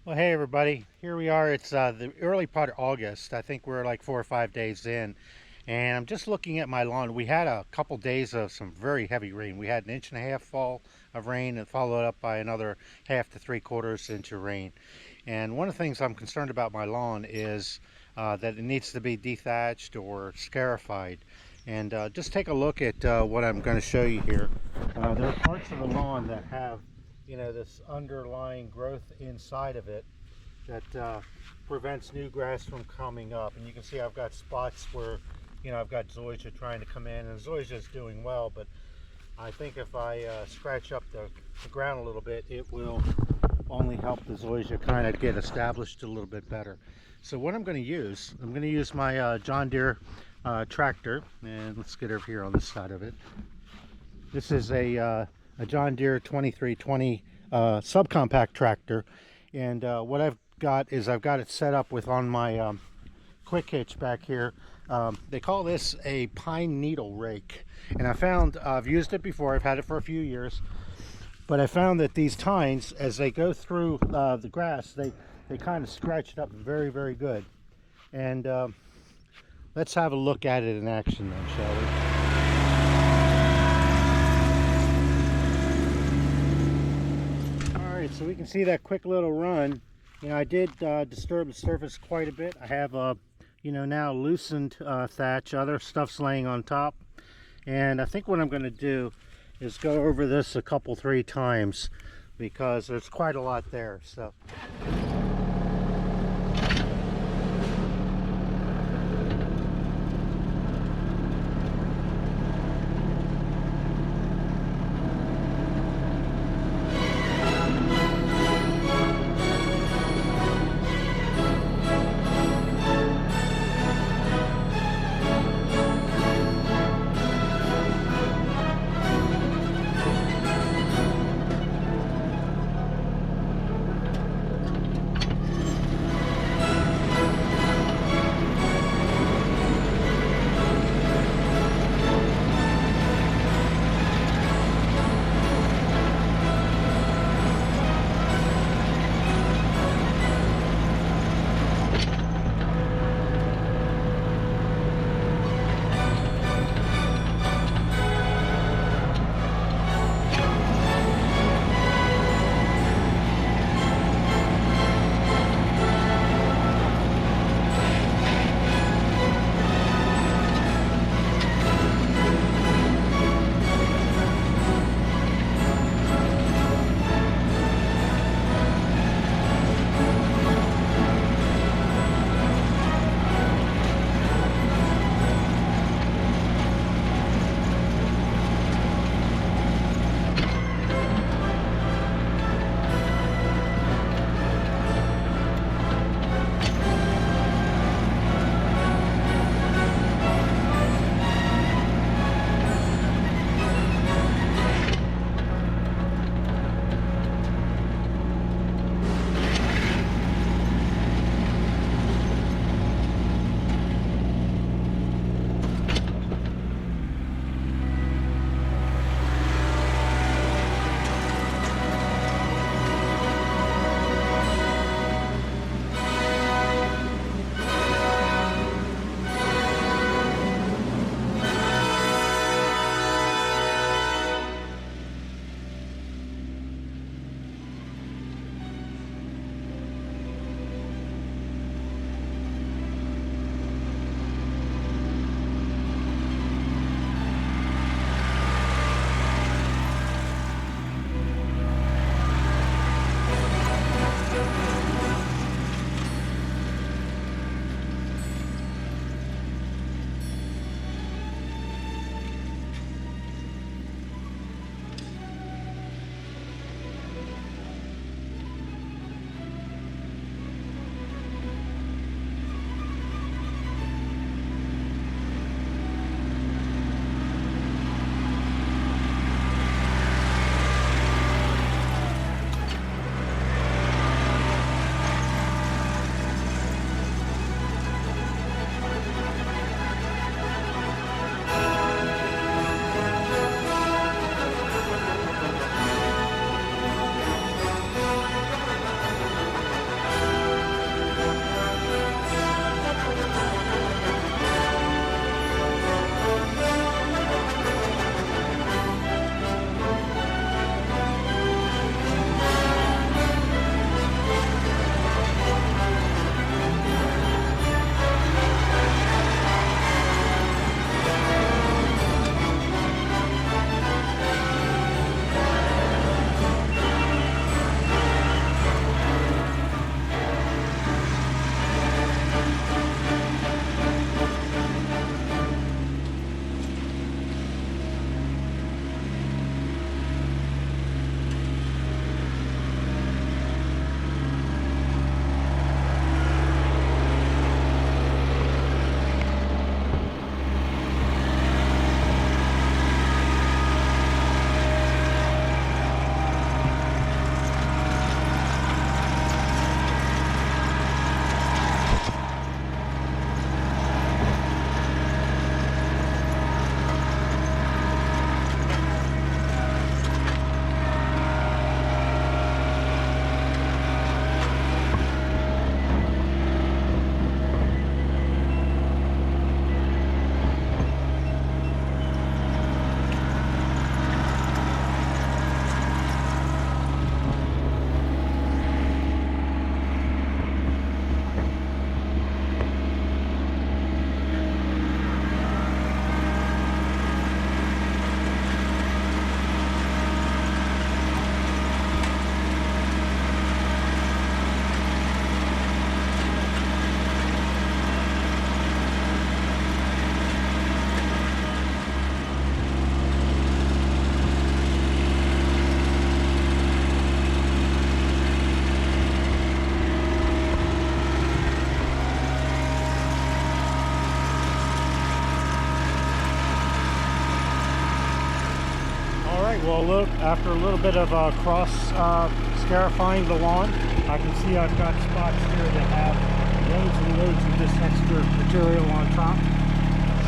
Well, hey everybody. Here we are. It's the early part of August. I think we're like 4 or 5 days in, and I'm just looking at my lawn. We had a couple days of some very heavy rain. We had an inch and a half fall of rain, and followed up by another half to 3/4 inch of rain. And one of the things I'm concerned about my lawn is that it needs to be dethatched or scarified. And just take a look at what I'm going to show you here. There are parts of the lawn that have, this underlying growth inside of it that prevents new grass from coming up. And you can see I've got spots where, I've got Zoysia trying to come in, and Zoysia is doing well, but I think if I scratch up the ground a little bit, it will only help the Zoysia kind of get established a little bit better. So what I'm going to use my John Deere tractor, and let's get over here on this side of it. This is a John Deere 2320 subcompact tractor, and what I've got is I've got it set up with on my quick hitch back here. They call this a pine needle rake, and I found I've used it before. I've had it for a few years, but I found that these tines, as they go through the grass, they kind of scratch it up very good. And let's have a look at it in action then, shall we? So we can see that quick little run. I did disturb the surface quite a bit. I have now loosened thatch. Other stuff's laying on top, and I think what I'm going to do is go over this a couple, 3 times, because there's quite a lot there. So after a little bit of cross scarifying the lawn, I can see I've got spots here that have loads and loads of this extra material on top.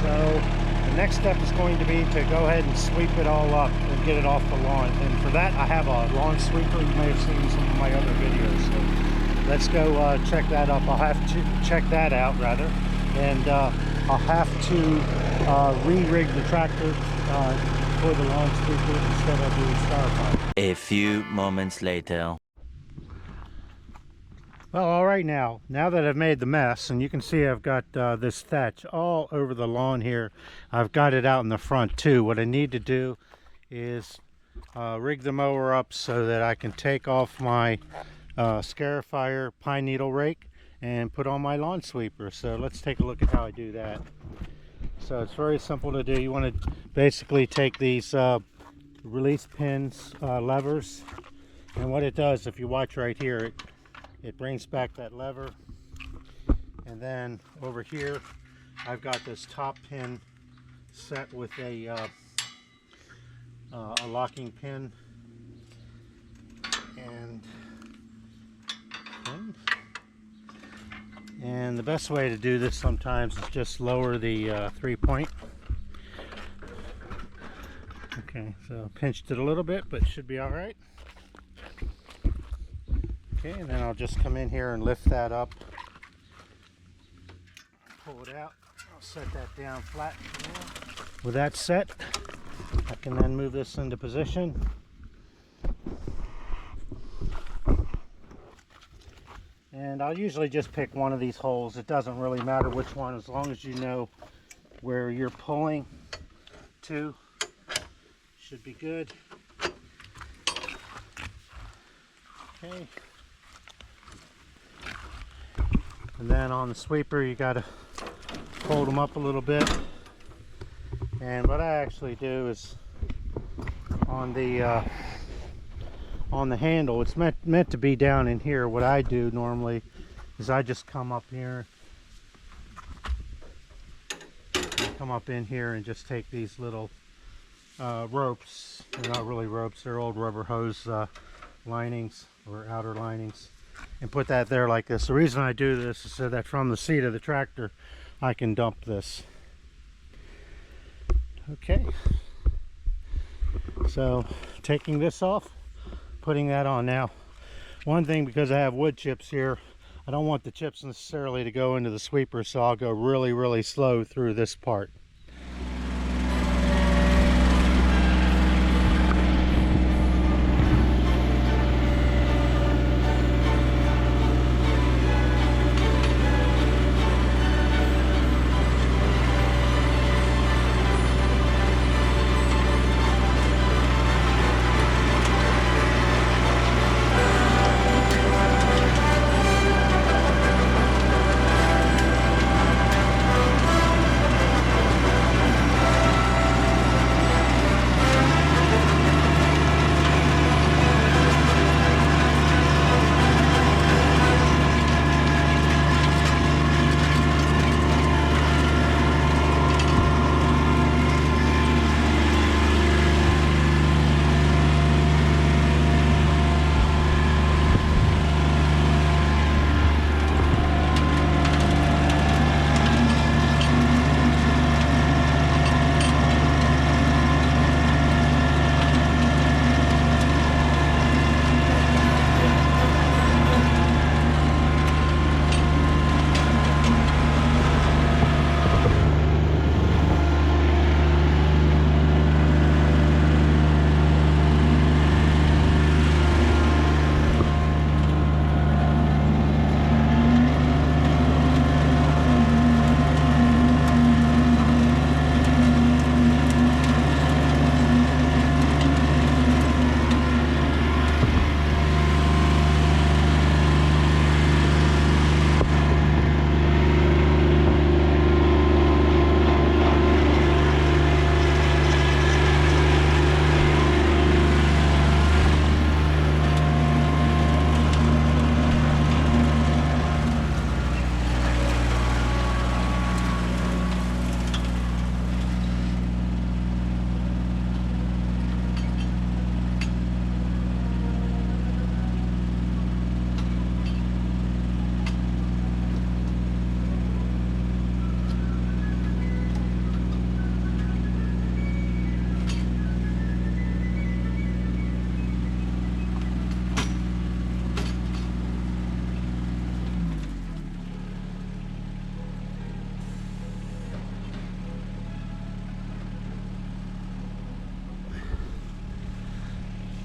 So the next step is going to be to go ahead and sweep it all up and get it off the lawn. And for that, I have a lawn sweeper. You may have seen some of my other videos. So let's go check that up. I'll have to check that out rather. And I'll have to re-rig the tractor for the lawn sweeper instead of doing styrofoam. A few moments later. Well, all right, now that I've made the mess, and you can see I've got this thatch all over the lawn here. I've got it out in the front too. What I need to do is rig the mower up so that I can take off my Scarifier pine needle rake and put on my lawn sweeper. So let's take a look at how I do that. So it's very simple to do. You want to basically take these release pins, levers, and what it does, if you watch right here, it brings back that lever, and then over here I've got this top pin set with a locking pin and the best way to do this sometimes is just lower the 3-point. Okay, so pinched it a little bit, but it should be all right. Okay, and then I'll just come in here and lift that up, pull it out. I'll set that down flat. With that set, I can then move this into position. And I'll usually just pick one of these holes. It doesn't really matter which one, as long as you know where you're pulling to. Should be good. Okay. And then on the sweeper, you got to hold them up a little bit. And what I actually do is on the handle, it's meant to be down in here. What I do normally is I just come up here, in here and just take these little ropes. They're not really ropes, they're old rubber hose linings or outer linings, and put that there like this. The reason I do this is so that from the seat of the tractor I can dump this. Okay, so taking this off, putting that on. Now, one thing, because I have wood chips here, I don't want the chips necessarily to go into the sweeper, so I'll go really slow through this part.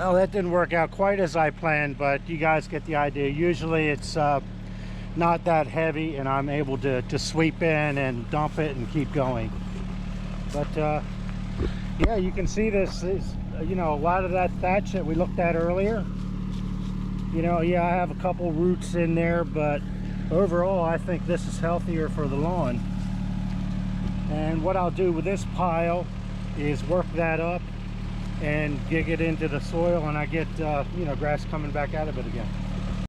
Well, that didn't work out quite as I planned, but you guys get the idea. Usually it's not that heavy and I'm able to sweep in and dump it and keep going. But yeah, you can see this is, you know, a lot of that thatch that we looked at earlier. You know, yeah, I have a couple roots in there, but overall I think this is healthier for the lawn. And what I'll do with this pile is work that up and dig it into the soil, and I get you know, grass coming back out of it again.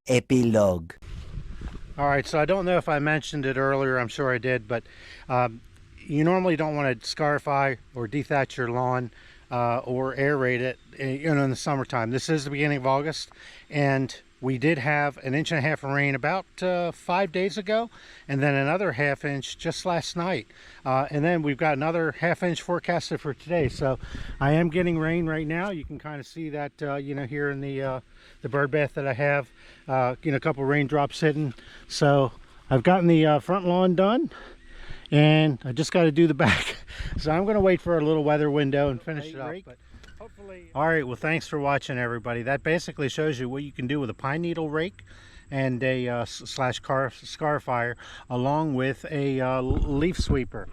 Epilogue. All right, so I don't know if I mentioned it earlier, I'm sure I did, but you normally don't want to scarify or dethatch your lawn or aerate it, you know, in the summertime. This is the beginning of August, and we did have 1.5 inches of rain about 5 days ago, and then another 1/2 inch just last night, and then we've got another 1/2 inch forecasted for today. So I am getting rain right now. You can kind of see that you know, here in the bird bath that I have, you know, a couple raindrops hitting. So I've gotten the front lawn done, and I just got to do the back. So I'm going to wait for a little weather window and finish it up. But hopefully... All right, well, thanks for watching, everybody. That basically shows you what you can do with a pine needle rake and a scarifier, along with a leaf sweeper.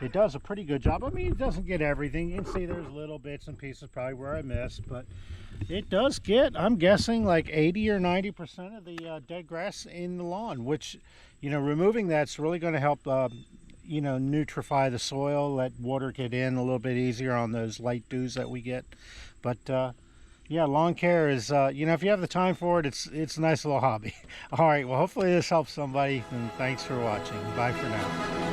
It does a pretty good job. I mean, it doesn't get everything. You can see there's little bits and pieces probably where I missed, but it does get, I'm guessing, like 80 or 90% of the dead grass in the lawn, which, you know, removing that's really going to help you know, nutrify the soil, let water get in a little bit easier on those light dews that we get. But yeah, lawn care is, you know, if you have the time for it, it's a nice little hobby. All right, well, hopefully this helps somebody, and thanks for watching. Bye for now.